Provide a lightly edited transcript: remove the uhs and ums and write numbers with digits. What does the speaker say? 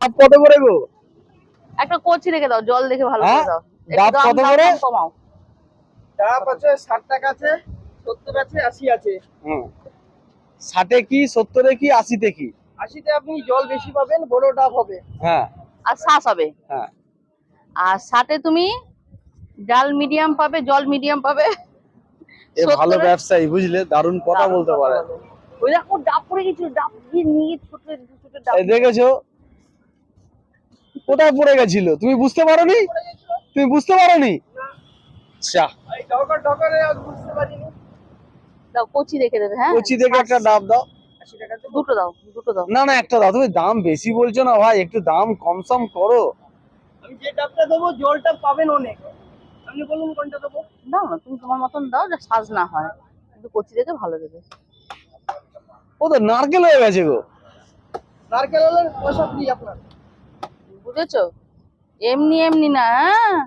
ডাব কত করে গো? একটা কচি রেখে দাও, জল দেখে ভালো হ্যাঁ? করে দাও। ডাব একটু কত দাম করে? কমাও। ডাব আছে 60 টাকা আছে, 70 আছে, 80 আছে। হুম। 60-এ কি, 70-এ কি, 80-তে কি? 80 তে আপনি জল বেশি পাবেন, বড় ডাব হবে। হ্যাঁ আর শ্বাস হবে। হ্যাঁ। আর 60-এ তুমি ডাল মিডিয়াম পাবে, জল মিডিয়াম পাবে। এ ভালো 70-এ ব্যবসায়ী, বুঝলে, দারুণ কথা দারুণ বলতে কথা পারে। বলে। ওই দেখো ডাব পড়ে গেছিল, ডাব দিয়ে নিয়ে ছোট ছোট ডাব। এই দেখেছো কোথায় পড়ে গেছিল? তুমি বুঝতে পারোনি? তুমি বুঝতে পারোনি? আচ্ছা, এই ডগরে আর বুঝতে পারিনি। দাও, কচি রেখে দেবে। হ্যাঁ, কচি দেখে একটা ডাব দাও। 80 টাকা দেবো। দুটো দাও, দুটো দাও। না না, একটা দাও। তুমি দাম বেশি বলছো না ভাই, একটু দাম কম সম করো। আমি যে ডাবটা দেবো জলটা পাবেন অনেক। আপনি বলুন কোনটা দেবো? দাও না, তুমি তোমার মতন দাও, যা সাজ না হয়, কিন্তু কচি রেখে ভালো দেবে। ও তো নারকেল হয়ে গেছে গো। নারকেল হলে পয়সা ফ্রি আপনার। বুঝেছো? এমনি এমনি না, হ্যাঁ।